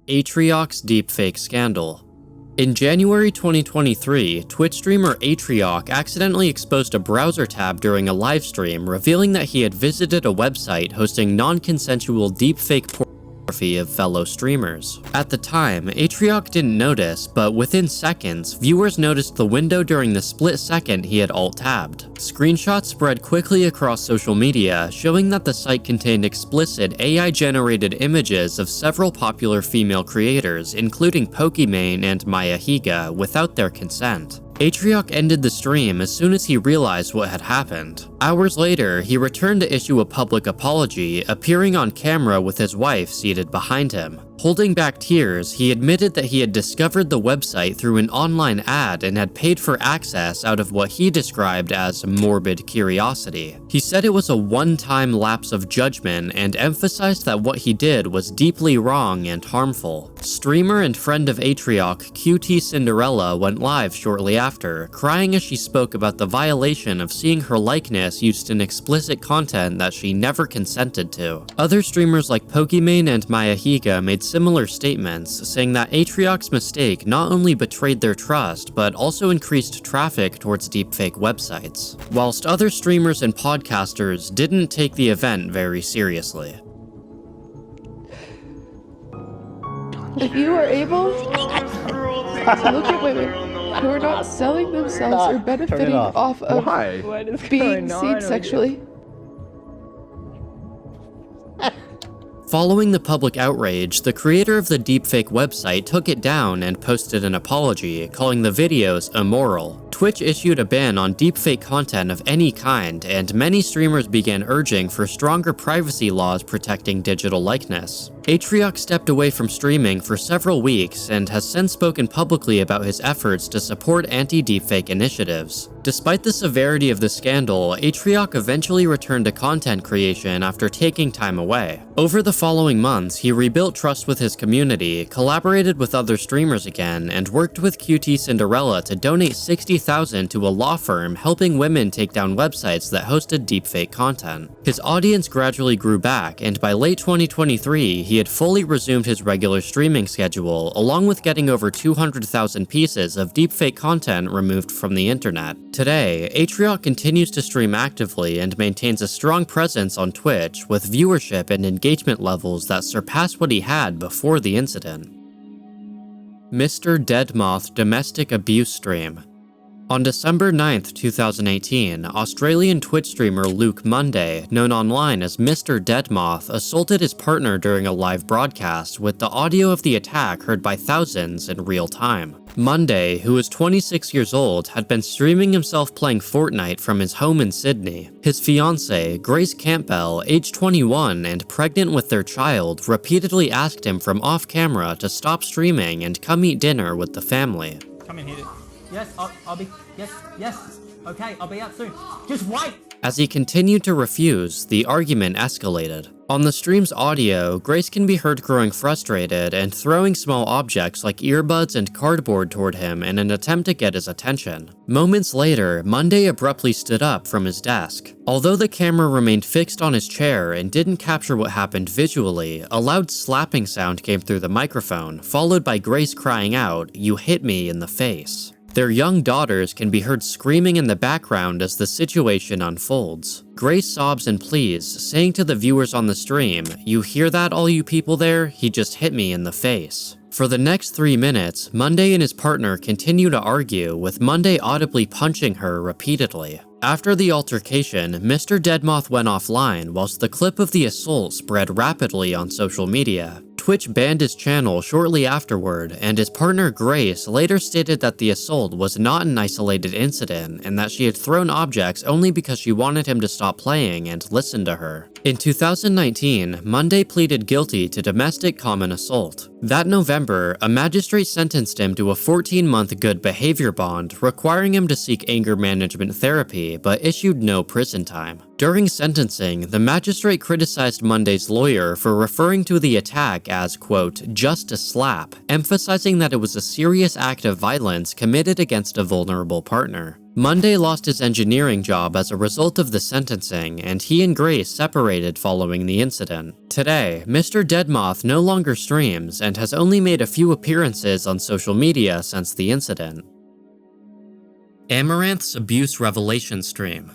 Atriok's deepfake scandal. In January 2023, Twitch streamer Atriok accidentally exposed a browser tab during a live stream, revealing that he had visited a website hosting non-consensual deepfake pornography of fellow streamers. At the time, Atriok didn't notice, but within seconds, viewers noticed the window during the split second he had alt-tabbed. Screenshots spread quickly across social media, showing that the site contained explicit AI-generated images of several popular female creators, including Pokimane and Maya Higa, without their consent. Atriok ended the stream as soon as he realized what had happened. Hours later, he returned to issue a public apology, appearing on camera with his wife seated behind him. Holding back tears, he admitted that he had discovered the website through an online ad and had paid for access out of what he described as morbid curiosity. He said it was a one-time lapse of judgment and emphasized that what he did was deeply wrong and harmful. Streamer and friend of Atriok, QT Cinderella, went live shortly after, crying as she spoke about the violation of seeing her likeness used in explicit content that she never consented to. Other streamers like Pokimane and Maya Higa made similar statements, saying that Atriok's mistake not only betrayed their trust, but also increased traffic towards deepfake websites, whilst other streamers and podcasters didn't take the event very seriously. If you are able to look at women who are not selling themselves or benefiting off of being seen sexually. Following the public outrage, the creator of the deepfake website took it down and posted an apology, calling the videos immoral. Twitch issued a ban on deepfake content of any kind, and many streamers began urging for stronger privacy laws protecting digital likeness. Atriok stepped away from streaming for several weeks and has since spoken publicly about his efforts to support anti-deepfake initiatives. Despite the severity of the scandal, Atriok eventually returned to content creation after taking time away. Over the following months, he rebuilt trust with his community, collaborated with other streamers again, and worked with QT Cinderella to donate $60,000 to a law firm helping women take down websites that hosted deepfake content. His audience gradually grew back, and by late 2023, he had fully resumed his regular streaming schedule, along with getting over 200,000 pieces of deepfake content removed from the internet. Today, Atriok continues to stream actively and maintains a strong presence on Twitch, with viewership and engagement levels that surpass what he had before the incident. Mr. Deadmoth Domestic Abuse Stream. On December 9th, 2018, Australian Twitch streamer Luke Monday, known online as Mr. Deadmoth, assaulted his partner during a live broadcast, with the audio of the attack heard by thousands in real time. Monday, who was 26 years old, had been streaming himself playing Fortnite from his home in Sydney. His fiancée, Grace Campbell, aged 21 and pregnant with their child, repeatedly asked him from off-camera to stop streaming and come eat dinner with the family. Come in here. Yes, I'll be, yes, okay, I'll be out soon. Just wait! As he continued to refuse, the argument escalated. On the stream's audio, Grace can be heard growing frustrated and throwing small objects like earbuds and cardboard toward him in an attempt to get his attention. Moments later, Monday abruptly stood up from his desk. Although the camera remained fixed on his chair and didn't capture what happened visually, a loud slapping sound came through the microphone, followed by Grace crying out, "You hit me in the face." Their young daughters can be heard screaming in the background as the situation unfolds. Grace sobs and pleads, saying to the viewers on the stream, "You hear that, all you people there? He just hit me in the face." For the next 3 minutes, Monday and his partner continue to argue, with Monday audibly punching her repeatedly. After the altercation, Mr. Deadmoth went offline, whilst the clip of the assault spread rapidly on social media. Twitch banned his channel shortly afterward, and his partner Grace later stated that the assault was not an isolated incident and that she had thrown objects only because she wanted him to stop playing and listen to her. In 2019, Monday pleaded guilty to domestic common assault. That November, a magistrate sentenced him to a 14-month good behavior bond, requiring him to seek anger management therapy, but issued no prison time. During sentencing, the magistrate criticized Monday's lawyer for referring to the attack as, quote, "just a slap," emphasizing that it was a serious act of violence committed against a vulnerable partner. Monday lost his engineering job as a result of the sentencing, and he and Grace separated following the incident. Today, Mr. Deadmoth no longer streams and has only made a few appearances on social media since the incident. Amaranth's Abuse Revelation Stream.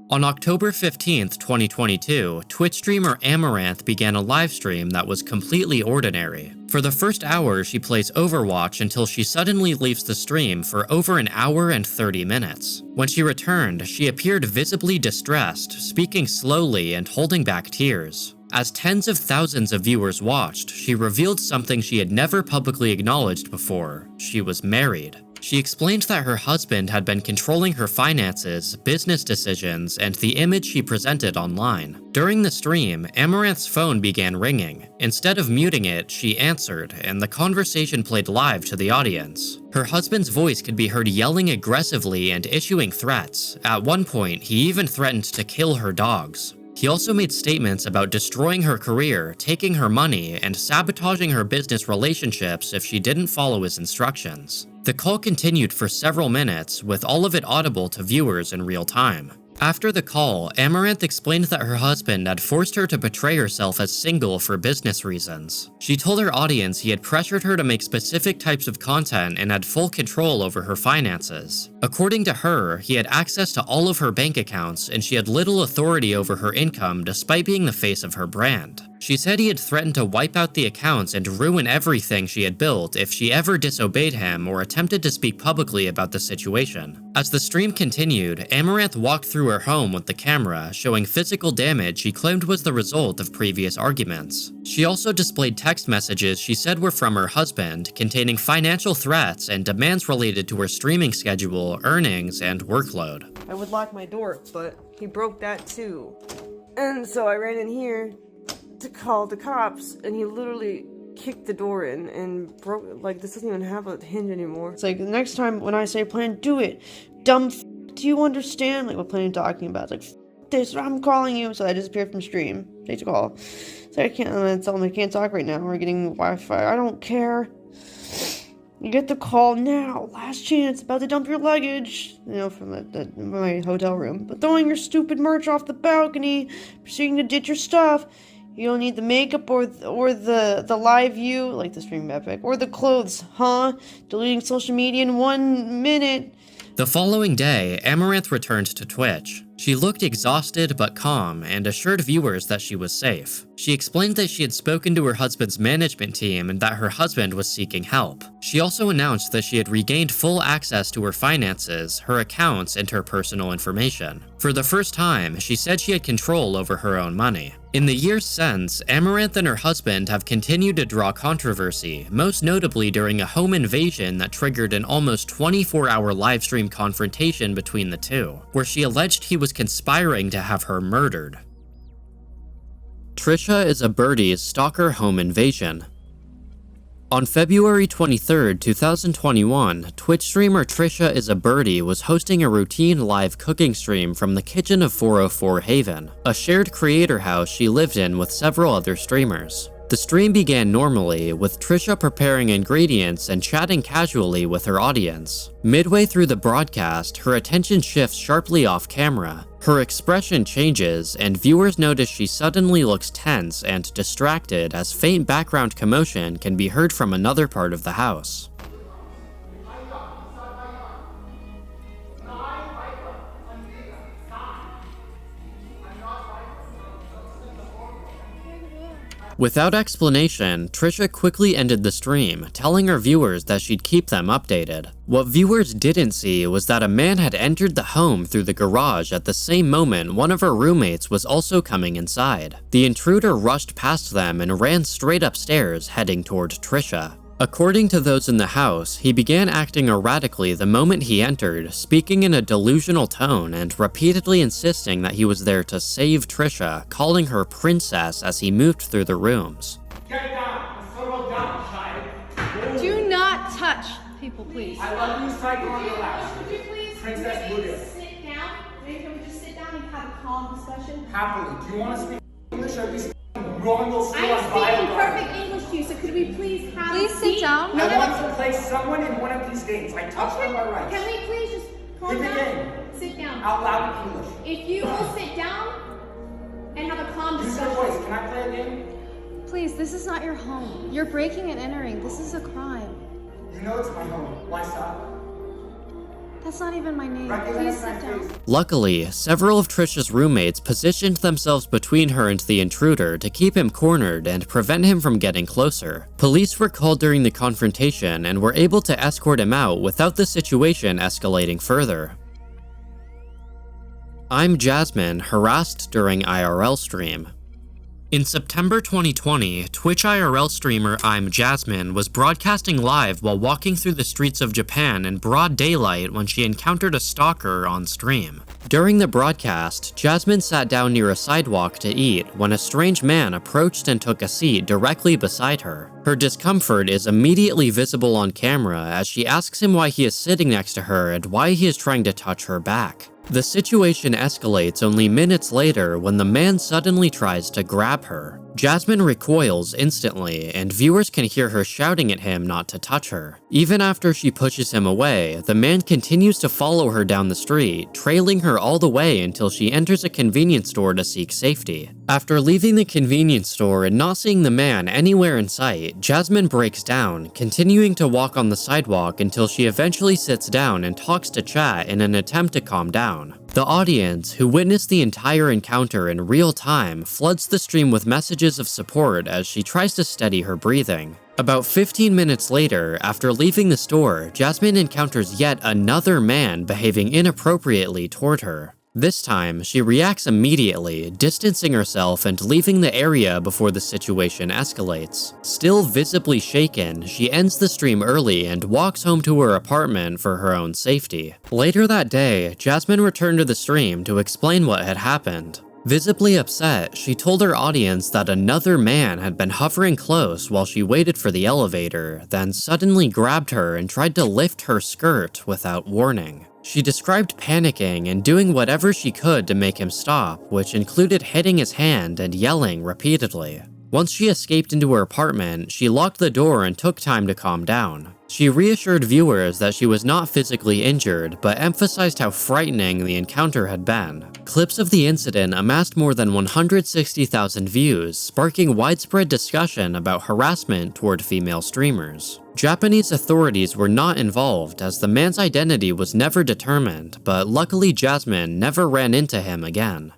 On October 15th, 2022, Twitch streamer Amaranth began a live stream that was completely ordinary. For the first hour, she plays Overwatch until she suddenly leaves the stream for over an hour and 30 minutes. When she returned, she appeared visibly distressed, speaking slowly and holding back tears. As tens of thousands of viewers watched, she revealed something she had never publicly acknowledged before. She was married. She explained that her husband had been controlling her finances, business decisions, and the image she presented online. During the stream, Amaranth's phone began ringing. Instead of muting it, she answered, and the conversation played live to the audience. Her husband's voice could be heard yelling aggressively and issuing threats. At one point, he even threatened to kill her dogs. He also made statements about destroying her career, taking her money, and sabotaging her business relationships if she didn't follow his instructions. The call continued for several minutes, with all of it audible to viewers in real time. After the call, Amaranth explained that her husband had forced her to portray herself as single for business reasons. She told her audience he had pressured her to make specific types of content and had full control over her finances. According to her, he had access to all of her bank accounts, and she had little authority over her income despite being the face of her brand. She said he had threatened to wipe out the accounts and ruin everything she had built if she ever disobeyed him or attempted to speak publicly about the situation. As the stream continued, Amaranth walked through her home with the camera, showing physical damage she claimed was the result of previous arguments. She also displayed text messages she said were from her husband, containing financial threats and demands related to her streaming schedule, earnings, and workload. I would lock my door, but he broke that too. And so I ran in here to call the cops, and he literally kicked the door in and broke it. Like, this doesn't even have a hinge anymore. It's like, the next time when I say plan, do it. Dumb f***, do you understand? Like, what plan talking about? It's like, f*** this, I'm calling you. So I disappeared from stream. Take the call. So I can't, tell him I can't talk right now. We're getting Wi-Fi. I don't care. You get the call now. Last chance. About to dump your luggage. You know, from my hotel room. But throwing your stupid merch off the balcony. Proceeding to ditch your stuff. You don't need the makeup or the live view, like the stream epic, or the clothes, huh? Deleting social media in 1 minute. The following day, Amaranth returned to Twitch. She looked exhausted but calm and assured viewers that she was safe. She explained that she had spoken to her husband's management team and that her husband was seeking help. She also announced that she had regained full access to her finances, her accounts, and her personal information. For the first time, she said she had control over her own money. In the years since, Amaranth and her husband have continued to draw controversy, most notably during a home invasion that triggered an almost 24-hour livestream confrontation between the two, where she alleged he was conspiring to have her murdered. Trisha is a birdie's stalker home invasion. On February 23, 2021, Twitch streamer Trisha is a Birdie was hosting a routine live cooking stream from the kitchen of 404 Haven, a shared creator house she lived in with several other streamers. The stream began normally, with Trisha preparing ingredients and chatting casually with her audience. Midway through the broadcast, her attention shifts sharply off camera. Her expression changes, and viewers notice she suddenly looks tense and distracted as faint background commotion can be heard from another part of the house. Without explanation, Trisha quickly ended the stream, telling her viewers that she'd keep them updated. What viewers didn't see was that a man had entered the home through the garage at the same moment one of her roommates was also coming inside. The intruder rushed past them and ran straight upstairs, heading toward Trisha. According to those in the house, he began acting erratically the moment he entered, speaking in a delusional tone and repeatedly insisting that he was there to save Trisha, calling her princess as he moved through the rooms. Get down! Settle down, child! Do not touch people, please. I love you, Psycho, on the left. Would you please Princess Buddha. sit down? Maybe can we just sit down and have a calm discussion? Happily. Do you want to speak English or be wrong those I'm speaking perfect English to you, so could we please have a seat? sit down. I want to play someone in one of these games. I touched on my rights. Can we please just Calm down. Sit down. Out loud in English. If you will sit down and have a calm Use your voice. discussion. Can I play a game? Please, this is not your home. You're breaking and entering. This is a crime. You know it's my home. Why stop? That's not even my name. Recognize Please my sit down. face. Luckily, several of Trish's roommates positioned themselves between her and the intruder to keep him cornered and prevent him from getting closer. Police were called during the confrontation and were able to escort him out without the situation escalating further. I'm Jasmine, harassed during IRL stream. In September 2020, Twitch IRL streamer I'm Jasmine was broadcasting live while walking through the streets of Japan in broad daylight when she encountered a stalker on stream. During the broadcast, Jasmine sat down near a sidewalk to eat when a strange man approached and took a seat directly beside her. Her discomfort is immediately visible on camera as she asks him why he is sitting next to her and why he is trying to touch her back. The situation escalates only minutes later when the man suddenly tries to grab her. Jasmine recoils instantly, and viewers can hear her shouting at him not to touch her. Even after she pushes him away, the man continues to follow her down the street, trailing her all the way until she enters a convenience store to seek safety. After leaving the convenience store and not seeing the man anywhere in sight, Jasmine breaks down, continuing to walk on the sidewalk until she eventually sits down and talks to chat in an attempt to calm down. The audience, who witnessed the entire encounter in real time, floods the stream with messages of support as she tries to steady her breathing. About 15 minutes later, after leaving the store, Jasmine encounters yet another man behaving inappropriately toward her. This time, she reacts immediately, distancing herself and leaving the area before the situation escalates. Still visibly shaken, she ends the stream early and walks home to her apartment for her own safety. Later that day, Jasmine returned to the stream to explain what had happened. Visibly upset, she told her audience that another man had been hovering close while she waited for the elevator, then suddenly grabbed her and tried to lift her skirt without warning. She described panicking and doing whatever she could to make him stop, which included hitting his hand and yelling repeatedly. Once she escaped into her apartment, she locked the door and took time to calm down. She reassured viewers that she was not physically injured, but emphasized how frightening the encounter had been. Clips of the incident amassed more than 160,000 views, sparking widespread discussion about harassment toward female streamers. Japanese authorities were not involved as the man's identity was never determined, but luckily Jasmine never ran into him again.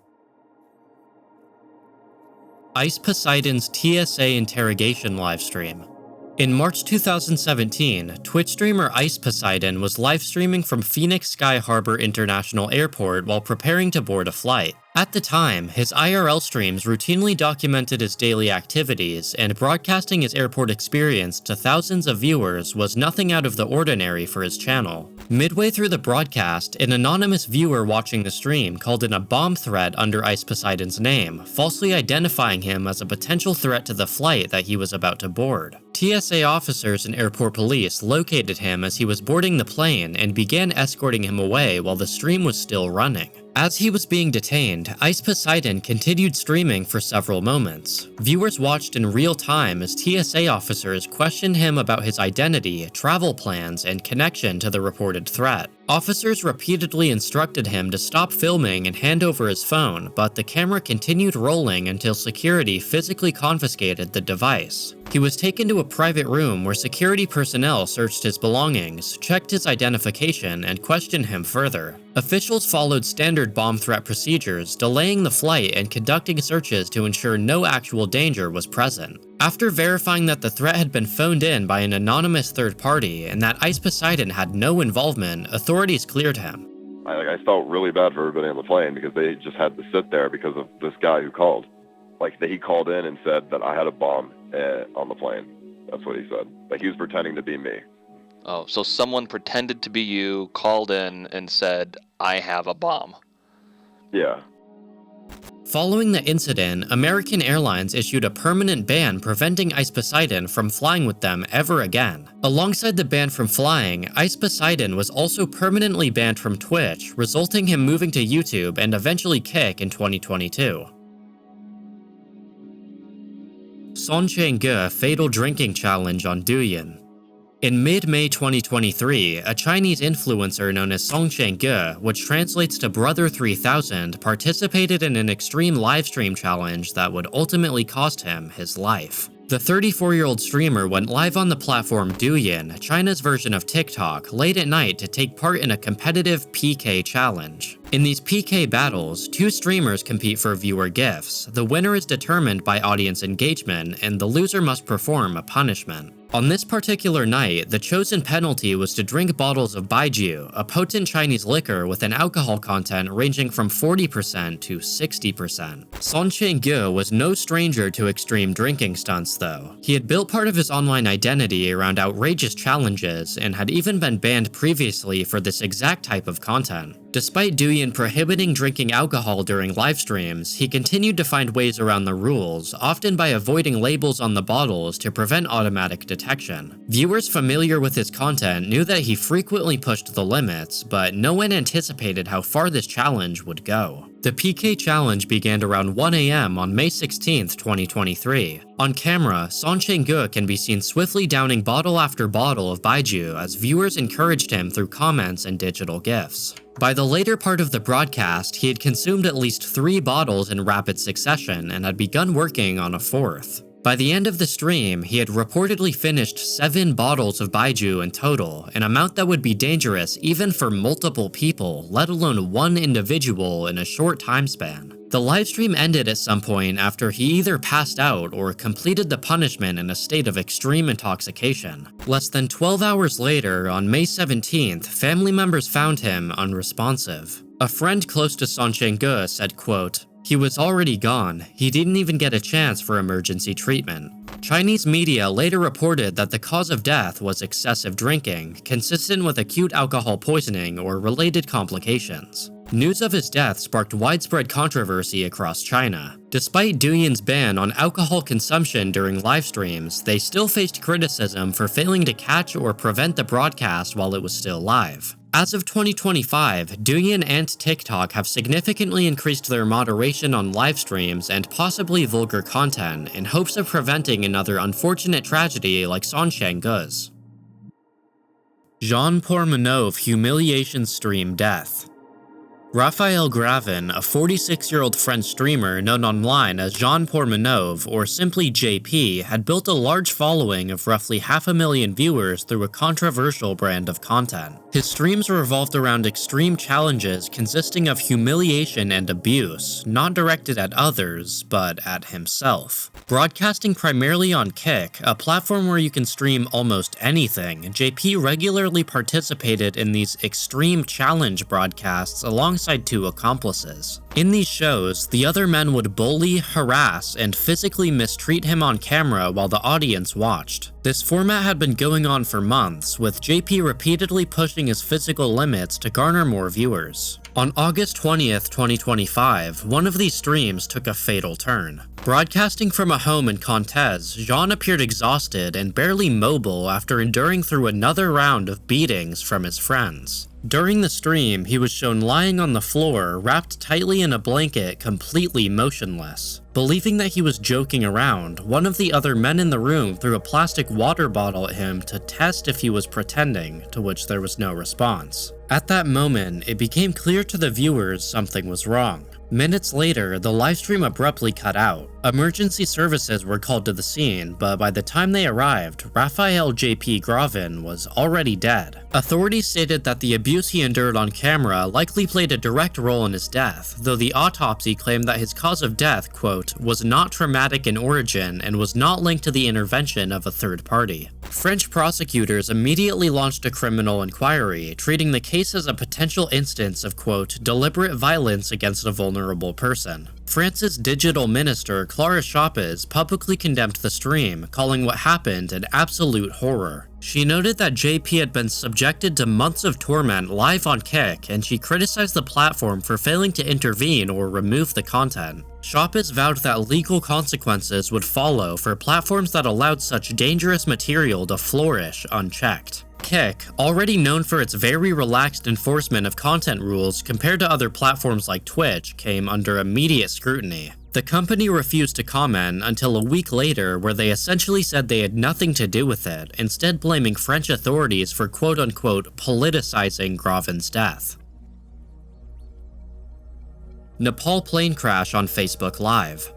Ice Poseidon's TSA interrogation livestream. In March 2017, Twitch streamer Ice Poseidon was live streaming from Phoenix Sky Harbor International Airport while preparing to board a flight. At the time, his IRL streams routinely documented his daily activities, and broadcasting his airport experience to thousands of viewers was nothing out of the ordinary for his channel. Midway through the broadcast, an anonymous viewer watching the stream called in a bomb threat under Ice Poseidon's name, falsely identifying him as a potential threat to the flight that he was about to board. TSA officers and airport police located him as he was boarding the plane and began escorting him away while the stream was still running. As he was being detained, Ice Poseidon continued streaming for several moments. Viewers watched in real time as TSA officers questioned him about his identity, travel plans, and connection to the reported threat. Officers repeatedly instructed him to stop filming and hand over his phone, but the camera continued rolling until security physically confiscated the device. He was taken to a private room where security personnel searched his belongings, checked his identification, and questioned him further. Officials followed standard bomb threat procedures, delaying the flight and conducting searches to ensure no actual danger was present. After verifying that the threat had been phoned in by an anonymous third party and that Ice Poseidon had no involvement, authorities cleared him. I felt really bad for everybody on the plane because they just had to sit there because of this guy who called. He called in and said that I had a bomb on the plane. That's what he said. He was pretending to be me. Oh, so someone pretended to be you, called in, and said, I have a bomb. Yeah. Following the incident, American Airlines issued a permanent ban preventing Ice Poseidon from flying with them ever again. Alongside the ban from flying, Ice Poseidon was also permanently banned from Twitch, resulting him moving to YouTube and eventually Kick in 2022. Son Chang-ge Fatal Drinking Challenge on Douyin. In mid-May 2023, a Chinese influencer known as Song Cheng-ge, which translates to Brother 3000, participated in an extreme livestream challenge that would ultimately cost him his life. The 34-year-old streamer went live on the platform Douyin, China's version of TikTok, late at night to take part in a competitive PK challenge. In these PK battles, two streamers compete for viewer gifts. The winner is determined by audience engagement, and the loser must perform a punishment. On this particular night, the chosen penalty was to drink bottles of baijiu, a potent Chinese liquor with an alcohol content ranging from 40% to 60%. Song Cheng-ge was no stranger to extreme drinking stunts, though. He had built part of his online identity around outrageous challenges and had even been banned previously for this exact type of content. Despite Douyin prohibiting drinking alcohol during live streams, he continued to find ways around the rules, often by avoiding labels on the bottles to prevent automatic detection. Viewers familiar with his content knew that he frequently pushed the limits, but no one anticipated how far this challenge would go. The PK challenge began around 1 AM on May 16, 2023. On camera, Song Cheng-ge can be seen swiftly downing bottle after bottle of baijiu as viewers encouraged him through comments and digital gifs. By the later part of the broadcast, he had consumed at least 3 bottles in rapid succession and had begun working on a 4th. By the end of the stream, he had reportedly finished 7 bottles of baijiu in total, an amount that would be dangerous even for multiple people, let alone one individual in a short time span. The livestream ended at some point after he either passed out or completed the punishment in a state of extreme intoxication. Less than 12 hours later, on May 17th, family members found him unresponsive. A friend close to Song Cheng-ge said, quote, "He was already gone. He didn't even get a chance for emergency treatment." Chinese media later reported that the cause of death was excessive drinking, consistent with acute alcohol poisoning or related complications. News of his death sparked widespread controversy across China. Despite Douyin's ban on alcohol consumption during live streams, they still faced criticism for failing to catch or prevent the broadcast while it was still live. As of 2025, Douyin and TikTok have significantly increased their moderation on live streams and possibly vulgar content in hopes of preventing another unfortunate tragedy like Song Cheng-ge's. Jean Pormanov humiliation stream death. Raphael Gravin, a 46-year-old French streamer known online as Jean Pormanov, or simply JP, had built a large following of roughly 500,000 viewers through a controversial brand of content. His streams revolved around extreme challenges consisting of humiliation and abuse, not directed at others, but at himself. Broadcasting primarily on Kick, a platform where you can stream almost anything, JP regularly participated in these extreme challenge broadcasts alongside 2 accomplices. In these shows, the other men would bully, harass, and physically mistreat him on camera while the audience watched. This format had been going on for months, with JP repeatedly pushing his physical limits to garner more viewers. On August 20th, 2025, one of these streams took a fatal turn. Broadcasting from a home in Contes, Jean appeared exhausted and barely mobile after enduring through another round of beatings from his friends. During the stream, he was shown lying on the floor, wrapped tightly in a blanket, completely motionless. Believing that he was joking around, one of the other men in the room threw a plastic water bottle at him to test if he was pretending, to which there was no response. At that moment, it became clear to the viewers something was wrong. Minutes later, the livestream abruptly cut out. Emergency services were called to the scene, but by the time they arrived, Raphael JP Gravin was already dead. Authorities stated that the abuse he endured on camera likely played a direct role in his death, though the autopsy claimed that his cause of death, quote, was not traumatic in origin and was not linked to the intervention of a third party. French prosecutors immediately launched a criminal inquiry, treating the case as a potential instance of, quote, deliberate violence against a vulnerable person. France's digital minister, Clara Chapez, publicly condemned the stream, calling what happened an absolute horror. She noted that JP had been subjected to months of torment live on Kick, and she criticized the platform for failing to intervene or remove the content. Chapez vowed that legal consequences would follow for platforms that allowed such dangerous material to flourish unchecked. Kick, already known for its very relaxed enforcement of content rules compared to other platforms like Twitch, came under immediate scrutiny. The The company refused to comment until a week later, where they essentially said they had nothing to do with it, instead blaming French authorities for quote-unquote politicizing Graven's death. Nepal plane crash on Facebook Live.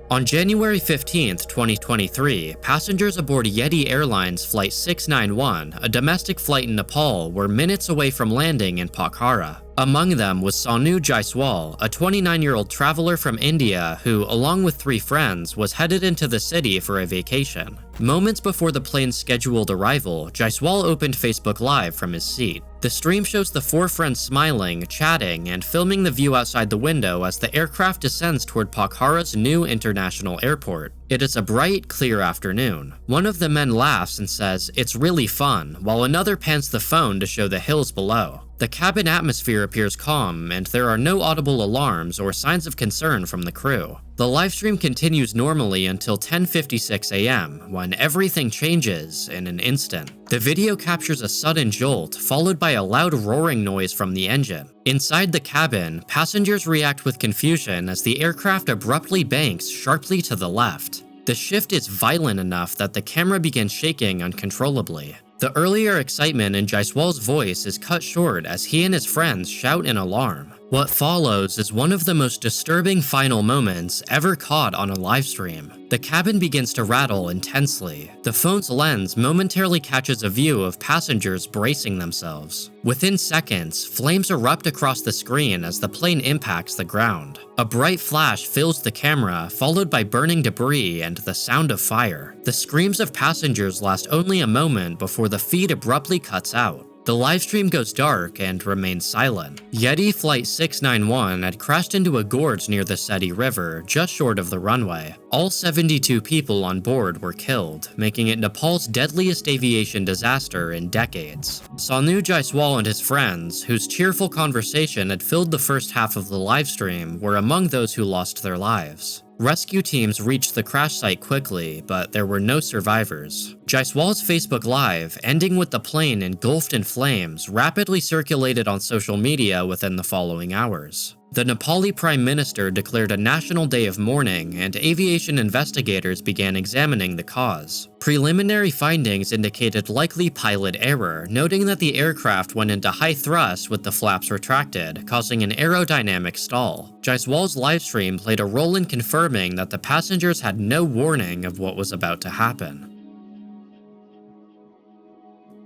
On January 15th, 2023, passengers aboard Yeti Airlines Flight 691, a domestic flight in Nepal, were minutes away from landing in Pokhara. Among them was Sonu Jaiswal, a 29-year-old traveler from India who, along with 3 friends, was headed into the city for a vacation. Moments before the plane's scheduled arrival, Jaiswal opened Facebook Live from his seat. The stream shows the 4 friends smiling, chatting, and filming the view outside the window as the aircraft descends toward Pokhara's new international airport. It is a bright, clear afternoon. One of the men laughs and says, "It's really fun," while another pans the phone to show the hills below. The cabin atmosphere appears calm, and there are no audible alarms or signs of concern from the crew. The livestream continues normally until 10:56 a.m., when everything changes in an instant. The video captures a sudden jolt, followed by a loud roaring noise from the engine. Inside the cabin, passengers react with confusion as the aircraft abruptly banks sharply to the left. The shift is violent enough that the camera begins shaking uncontrollably. The earlier excitement in Jaiswal's voice is cut short as he and his friends shout in alarm. What follows is one of the most disturbing final moments ever caught on a livestream. The cabin begins to rattle intensely. The phone's lens momentarily catches a view of passengers bracing themselves. Within seconds, flames erupt across the screen as the plane impacts the ground. A bright flash fills the camera, followed by burning debris and the sound of fire. The screams of passengers last only a moment before the feed abruptly cuts out. The livestream goes dark and remains silent. Yeti Flight 691 had crashed into a gorge near the Seti River, just short of the runway. All 72 people on board were killed, making it Nepal's deadliest aviation disaster in decades. Sonu Jaiswal and his friends, whose cheerful conversation had filled the first half of the livestream, were among those who lost their lives. Rescue teams reached the crash site quickly, but there were no survivors. Jaiswal's Facebook Live, ending with the plane engulfed in flames, rapidly circulated on social media within the following hours. The Nepali Prime Minister declared a national day of mourning, and aviation investigators began examining the cause. Preliminary findings indicated likely pilot error, noting that the aircraft went into high thrust with the flaps retracted, causing an aerodynamic stall. Jaiswal's livestream played a role in confirming that the passengers had no warning of what was about to happen.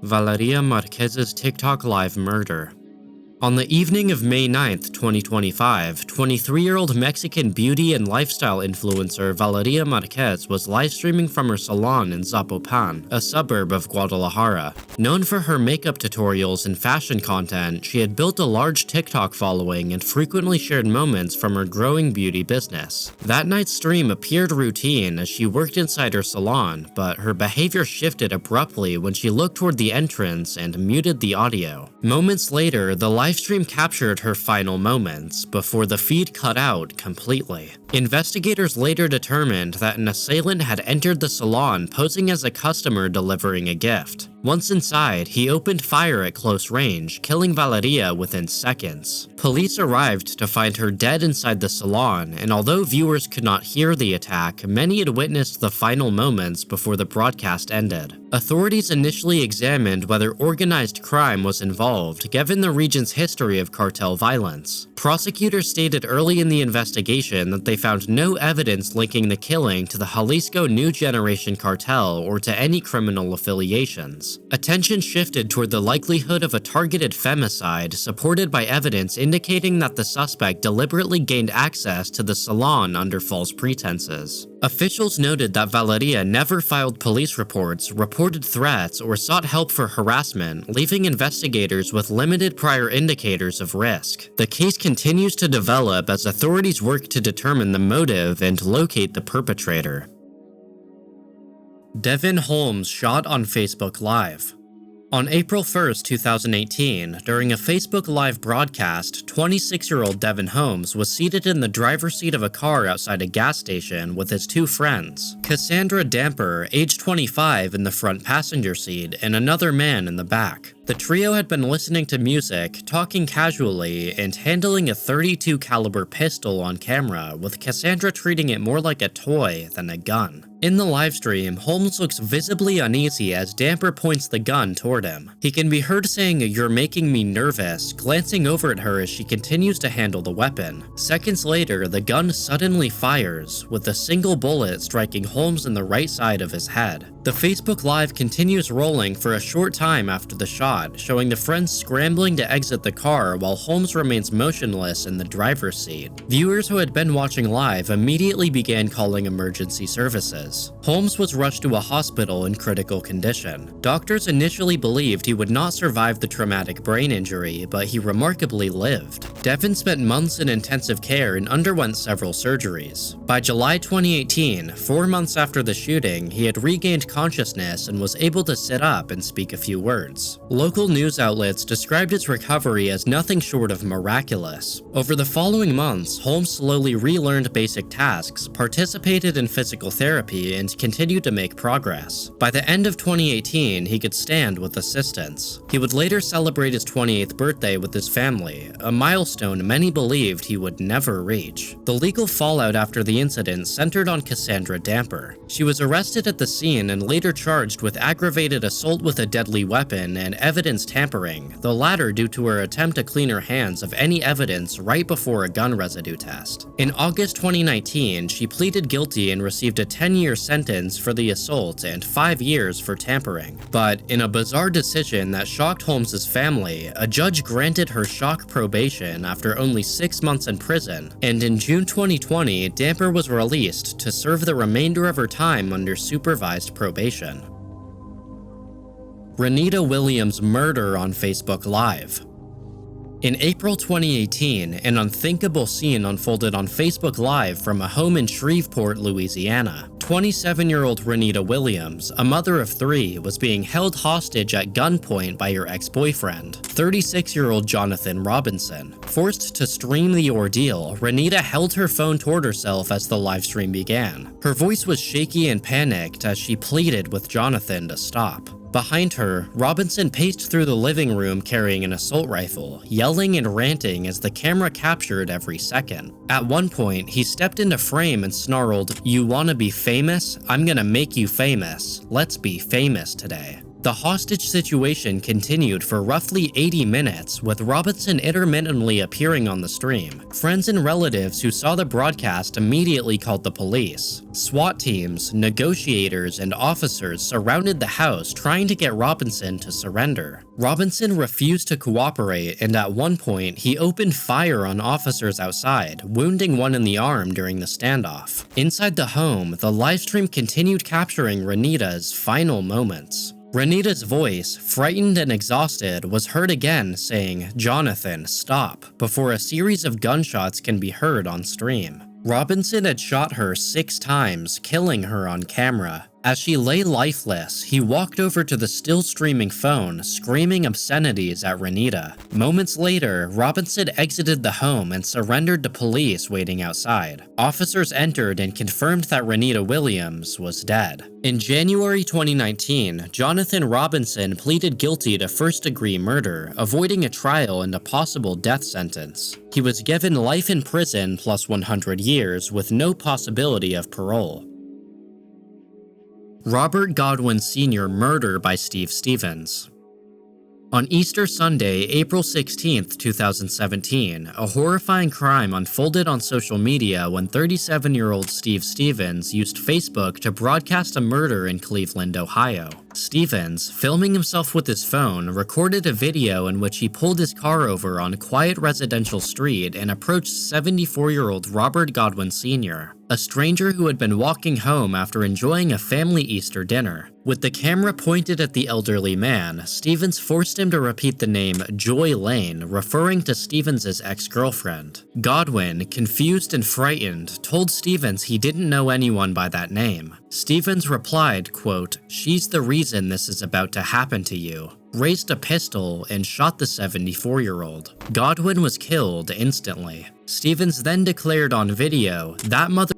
Valeria Marquez's TikTok Live murder. On the evening of May 9th, 2025, 23-year-old Mexican beauty and lifestyle influencer Valeria Marquez was live-streaming from her salon in Zapopan, a suburb of Guadalajara. Known for her makeup tutorials and fashion content, she had built a large TikTok following and frequently shared moments from her growing beauty business. That night's stream appeared routine as she worked inside her salon, but her behavior shifted abruptly when she looked toward the entrance and muted the audio. Moments later, the livestream captured her final moments, before the feed cut out completely. Investigators later determined that an assailant had entered the salon posing as a customer delivering a gift. Once inside, he opened fire at close range, killing Valeria within seconds. Police arrived to find her dead inside the salon, and although viewers could not hear the attack, many had witnessed the final moments before the broadcast ended. Authorities initially examined whether organized crime was involved, given the region's history of cartel violence. Prosecutors stated early in the investigation that they found no evidence linking the killing to the Jalisco New Generation cartel or to any criminal affiliations. Attention shifted toward the likelihood of a targeted femicide, supported by evidence indicating that the suspect deliberately gained access to the salon under false pretenses. Officials noted that Valeria never filed police reports, reported threats, or sought help for harassment, leaving investigators with limited prior indicators of risk. The case continues to develop as authorities work to determine the motive and locate the perpetrator. Devin Holmes shot on Facebook Live. On April 1st, 2018, during a Facebook Live broadcast, 26-year-old Devin Holmes was seated in the driver's seat of a car outside a gas station with his two friends, Cassandra Damper, age 25, in the front passenger seat, and another man in the back. The trio had been listening to music, talking casually, and handling a .32 caliber pistol on camera, with Cassandra treating it more like a toy than a gun. In the livestream, Holmes looks visibly uneasy as Damper points the gun toward him. He can be heard saying, "You're making me nervous," glancing over at her as she continues to handle the weapon. Seconds later, the gun suddenly fires, with a single bullet striking Holmes in the right side of his head. The Facebook Live continues rolling for a short time after the shot, showing the friends scrambling to exit the car while Holmes remains motionless in the driver's seat. Viewers who had been watching live immediately began calling emergency services. Holmes was rushed to a hospital in critical condition. Doctors initially believed he would not survive the traumatic brain injury, but he remarkably lived. Devin spent months in intensive care and underwent several surgeries. By July 2018, 4 months after the shooting, he had regained consciousness and was able to sit up and speak a few words. Local news outlets described his recovery as nothing short of miraculous. Over the following months, Holmes slowly relearned basic tasks, participated in physical therapy, and continued to make progress. By the end of 2018, he could stand with assistance. He would later celebrate his 28th birthday with his family, a milestone many believed he would never reach. The legal fallout after the incident centered on Cassandra Damper. She was arrested at the scene and later charged with aggravated assault with a deadly weapon and evidence tampering, the latter due to her attempt to clean her hands of any evidence right before a gun residue test. In August 2019, she pleaded guilty and received a 10-year sentence for the assault and 5 years for tampering. But in a bizarre decision that shocked Holmes's family, a judge granted her shock probation after only 6 months in prison, and in June 2020, Damper was released to serve the remainder of her time under supervised probation. Renita Williams' murder on Facebook Live. In April 2018, an unthinkable scene unfolded on Facebook Live from a home in Shreveport, Louisiana. 27-year-old Renita Williams, a mother of 3, was being held hostage at gunpoint by her ex-boyfriend, 36-year-old Jonathan Robinson. Forced to stream the ordeal, Renita held her phone toward herself as the livestream began. Her voice was shaky and panicked as she pleaded with Jonathan to stop. Behind her, Robinson paced through the living room carrying an assault rifle, yelling and ranting as the camera captured every second. At one point, he stepped into frame and snarled, "You wanna be famous? I'm gonna make you famous. Let's be famous today." The hostage situation continued for roughly 80 minutes, with Robinson intermittently appearing on the stream. Friends and relatives who saw the broadcast immediately called the police. SWAT teams, negotiators, and officers surrounded the house trying to get Robinson to surrender. Robinson refused to cooperate, and at one point, he opened fire on officers outside, wounding one in the arm during the standoff. Inside the home, the livestream continued capturing Renita's final moments. Renita's voice, frightened and exhausted, was heard again saying, "Jonathan, stop," before a series of gunshots can be heard on stream. Robinson had shot her 6 times, killing her on camera. As she lay lifeless, he walked over to the still streaming phone, screaming obscenities at Renita. Moments later, Robinson exited the home and surrendered to police waiting outside. Officers entered and confirmed that Renita Williams was dead. In January 2019, Jonathan Robinson pleaded guilty to first-degree murder, avoiding a trial and a possible death sentence. He was given life in prison plus 100 years with no possibility of parole. Robert Godwin Sr. murder by Steve Stevens. On Easter Sunday, April 16, 2017, a horrifying crime unfolded on social media when 37-year-old Steve Stevens used Facebook to broadcast a murder in Cleveland, Ohio. Stevens, filming himself with his phone, recorded a video in which he pulled his car over on a quiet residential street and approached 74-year-old Robert Godwin Sr., a stranger who had been walking home after enjoying a family Easter dinner. With the camera pointed at the elderly man, Stevens forced him to repeat the name Joy Lane, referring to Stevens' ex-girlfriend. Godwin, confused and frightened, told Stevens he didn't know anyone by that name. Stevens replied, quote, "She's the reason this is about to happen to you," raised a pistol, and shot the 74-year-old. Godwin was killed instantly. Stevens then declared on video, "That mother's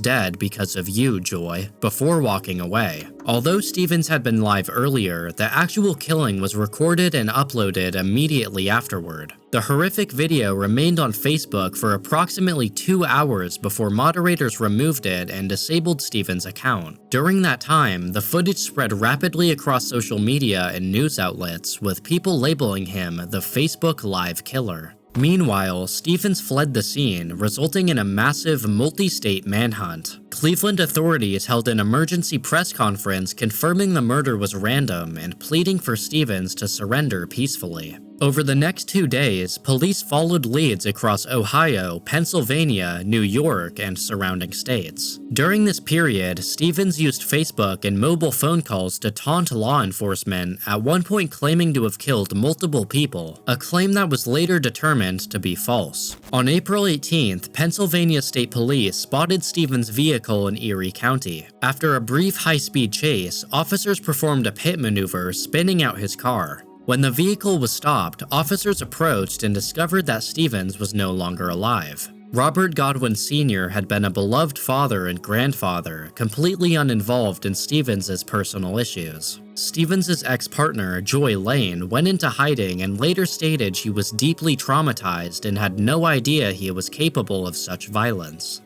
dead because of you, Joy," before walking away. Although Stevens had been live earlier, the actual killing was recorded and uploaded immediately afterward. The horrific video remained on Facebook for approximately 2 hours before moderators removed it and disabled Stevens' account. During that time, the footage spread rapidly across social media and news outlets, with people labeling him the Facebook Live Killer. Meanwhile, Stevens fled the scene, resulting in a massive multi-state manhunt. Cleveland authorities held an emergency press conference confirming the murder was random and pleading for Stevens to surrender peacefully. Over the next 2 days, police followed leads across Ohio, Pennsylvania, New York, and surrounding states. During this period, Stevens used Facebook and mobile phone calls to taunt law enforcement, at one point claiming to have killed multiple people, a claim that was later determined to be false. On April 18th, Pennsylvania State Police spotted Stevens' vehicle in Erie County. After a brief high-speed chase, officers performed a pit maneuver, spinning out his car. When the vehicle was stopped, officers approached and discovered that Stevens was no longer alive. Robert Godwin Sr. had been a beloved father and grandfather, completely uninvolved in Stevens' personal issues. Stevens' ex-partner, Joy Lane, went into hiding and later stated she was deeply traumatized and had no idea he was capable of such violence.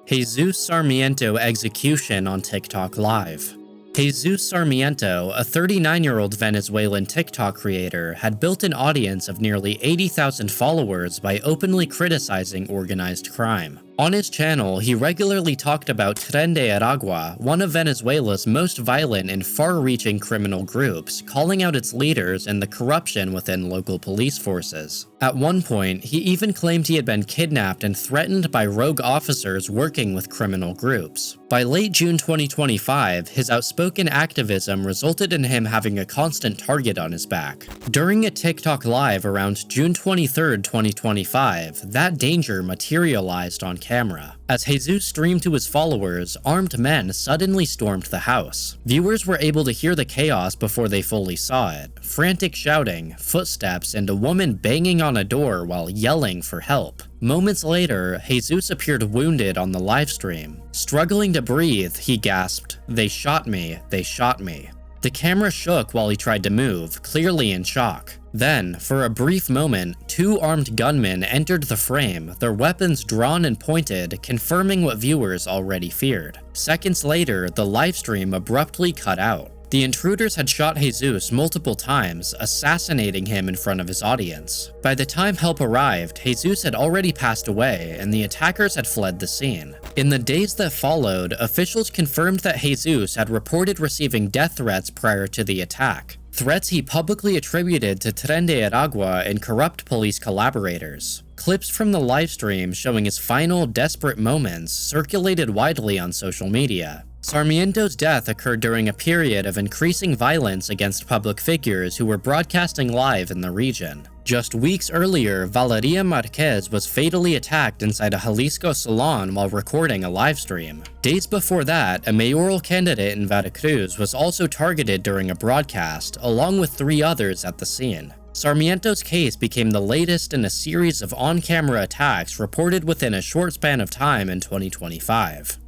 Jesus Sarmiento execution on TikTok Live. Jesus Sarmiento, a 39-year-old Venezuelan TikTok creator, had built an audience of nearly 80,000 followers by openly criticizing organized crime. On his channel, he regularly talked about Tren de Aragua, one of Venezuela's most violent and far-reaching criminal groups, calling out its leaders and the corruption within local police forces. At one point, he even claimed he had been kidnapped and threatened by rogue officers working with criminal groups. By late June 2025, his outspoken activism resulted in him having a constant target on his back. During a TikTok Live around June 23, 2025, that danger materialized on camera. As Jesus streamed to his followers, armed men suddenly stormed the house. Viewers were able to hear the chaos before they fully saw it. Frantic shouting, footsteps, and a woman banging on a door while yelling for help. Moments later, Jesus appeared wounded on the live stream. Struggling to breathe, he gasped, "They shot me, they shot me." The camera shook while he tried to move, clearly in shock. Then, for a brief moment, 2 armed gunmen entered the frame, their weapons drawn and pointed, confirming what viewers already feared. Seconds later, the livestream abruptly cut out. The intruders had shot Jesus multiple times, assassinating him in front of his audience. By the time help arrived, Jesus had already passed away, and the attackers had fled the scene. In the days that followed, officials confirmed that Jesus had reported receiving death threats prior to the attack. Threats he publicly attributed to Tren de Aragua and corrupt police collaborators. Clips from the livestream showing his final, desperate moments circulated widely on social media. Sarmiento's death occurred during a period of increasing violence against public figures who were broadcasting live in the region. Just weeks earlier, Valeria Marquez was fatally attacked inside a Jalisco salon while recording a livestream. Days before that, a mayoral candidate in Veracruz was also targeted during a broadcast, along with 3 others at the scene. Sarmiento's case became the latest in a series of on-camera attacks reported within a short span of time in 2025.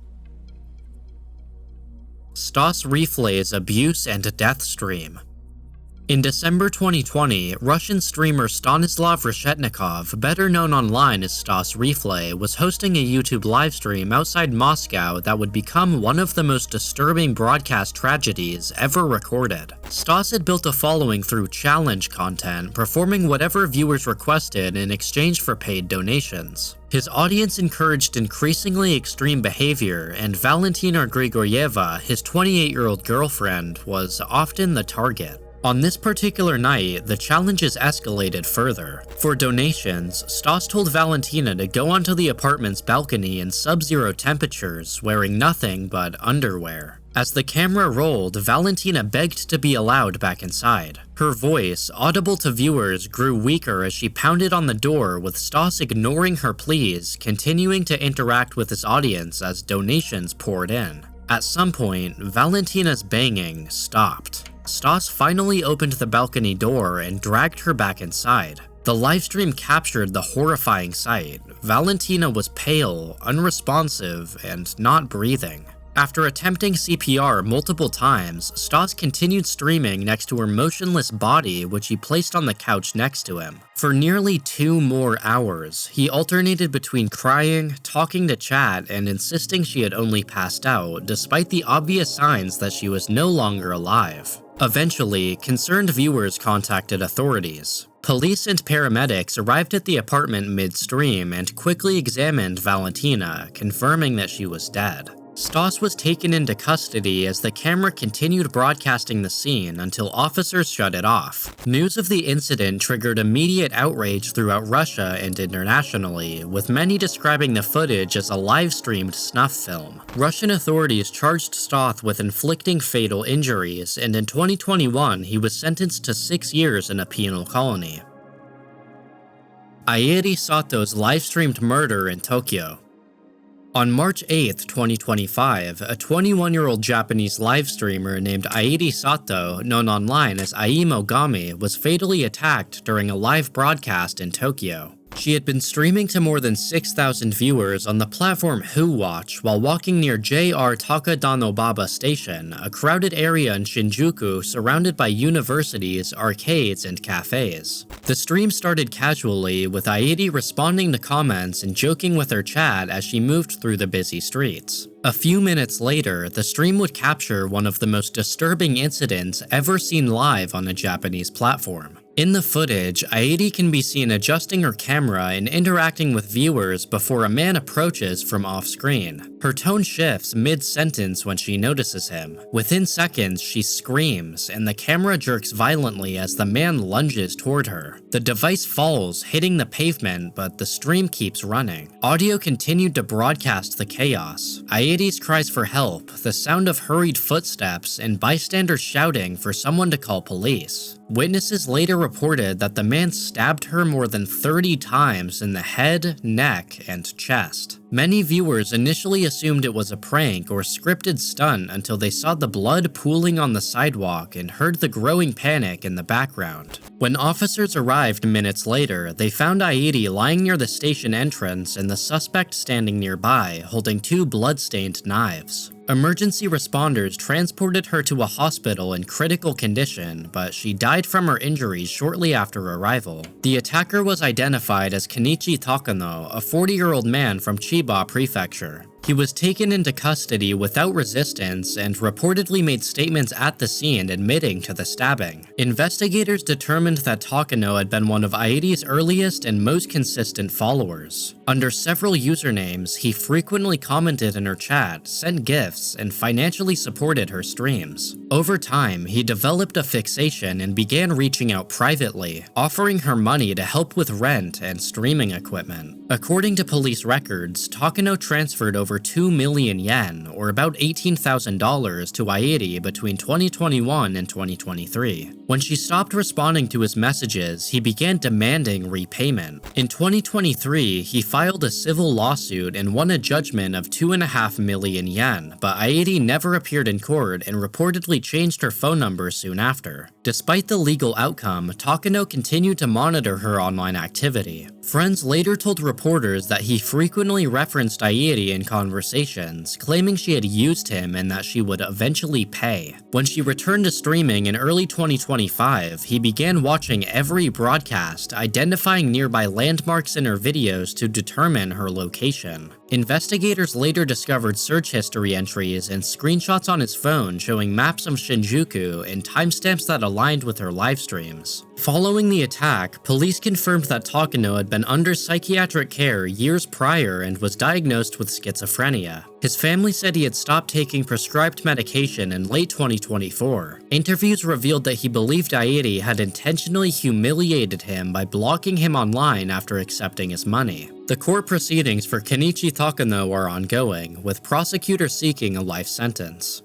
Stas Reeflay's abuse and death stream. In December 2020, Russian streamer Stanislav Reshetnikov, better known online as Stas Reeflay, was hosting a YouTube livestream outside Moscow that would become one of the most disturbing broadcast tragedies ever recorded. Stas had built a following through challenge content, performing whatever viewers requested in exchange for paid donations. His audience encouraged increasingly extreme behavior, and Valentina Grigorieva, his 28-year-old girlfriend, was often the target. On this particular night, the challenges escalated further. For donations, Stas told Valentina to go onto the apartment's balcony in sub-zero temperatures, wearing nothing but underwear. As the camera rolled, Valentina begged to be allowed back inside. Her voice, audible to viewers, grew weaker as she pounded on the door, with Stas ignoring her pleas, continuing to interact with his audience as donations poured in. At some point, Valentina's banging stopped. Stas finally opened the balcony door and dragged her back inside. The livestream captured the horrifying sight. Valentina was pale, unresponsive, and not breathing. After attempting CPR multiple times, Stas continued streaming next to her motionless body, which he placed on the couch next to him. For nearly 2 more hours, he alternated between crying, talking to chat, and insisting she had only passed out, despite the obvious signs that she was no longer alive. Eventually, concerned viewers contacted authorities. Police and paramedics arrived at the apartment midstream and quickly examined Valentina, confirming that she was dead. Stas was taken into custody as the camera continued broadcasting the scene until officers shut it off. News of the incident triggered immediate outrage throughout Russia and internationally, with many describing the footage as a live-streamed snuff film. Russian authorities charged Stas with inflicting fatal injuries, and in 2021 he was sentenced to 6 years in a penal colony. Airi Sato's live-streamed murder in Tokyo. On March 8, 2025, a 21-year-old Japanese live streamer named Airi Sato, known online as Ai Mogami, was fatally attacked during a live broadcast in Tokyo. She had been streaming to more than 6,000 viewers on the platform WhoWatch while walking near JR Takadanobaba Station, a crowded area in Shinjuku surrounded by universities, arcades, and cafes. The stream started casually, with Airi responding to comments and joking with her chat as she moved through the busy streets. A few minutes later, the stream would capture one of the most disturbing incidents ever seen live on a Japanese platform. In the footage, Airi can be seen adjusting her camera and interacting with viewers before a man approaches from off-screen. Her tone shifts mid-sentence when she notices him. Within seconds, she screams, and the camera jerks violently as the man lunges toward her. The device falls, hitting the pavement, but the stream keeps running. Audio continued to broadcast the chaos. Airi's cries for help, the sound of hurried footsteps, and bystanders shouting for someone to call police. Witnesses later reported that the man stabbed her more than 30 times in the head, neck, and chest. Many viewers initially assumed it was a prank or scripted stunt until they saw the blood pooling on the sidewalk and heard the growing panic in the background. When officers arrived minutes later, they found Airi lying near the station entrance and the suspect standing nearby, holding 2 blood-stained knives. Emergency responders transported her to a hospital in critical condition, but she died from her injuries shortly after arrival. The attacker was identified as Kenichi Takano, a 40-year-old man from Chiba Prefecture. He was taken into custody without resistance and reportedly made statements at the scene admitting to the stabbing. Investigators determined that Takano had been one of Airi's earliest and most consistent followers. Under several usernames, he frequently commented in her chat, sent gifts, and financially supported her streams. Over time, he developed a fixation and began reaching out privately, offering her money to help with rent and streaming equipment. According to police records, Takano transferred over 2 million yen, or about $18,000, to Airi between 2021 and 2023. When she stopped responding to his messages, he began demanding repayment. In 2023, he filed a civil lawsuit and won a judgment of 2.5 million yen, but Airi never appeared in court and reportedly changed her phone number soon after. Despite the legal outcome, Takano continued to monitor her online activity. Friends later told reporters that he frequently referenced Airi in conversations, claiming she had used him and that she would eventually pay. When she returned to streaming in early 2025, he began watching every broadcast, identifying nearby landmarks in her videos to determine her location. Investigators later discovered search history entries and screenshots on his phone showing maps of Shinjuku and timestamps that aligned with her live streams. Following the attack, police confirmed that Takano had been under psychiatric care years prior and was diagnosed with schizophrenia. His family said he had stopped taking prescribed medication in late 2024. Interviews revealed that he believed Airi had intentionally humiliated him by blocking him online after accepting his money. The court proceedings for Kenichi Takano are ongoing, with prosecutors seeking a life sentence.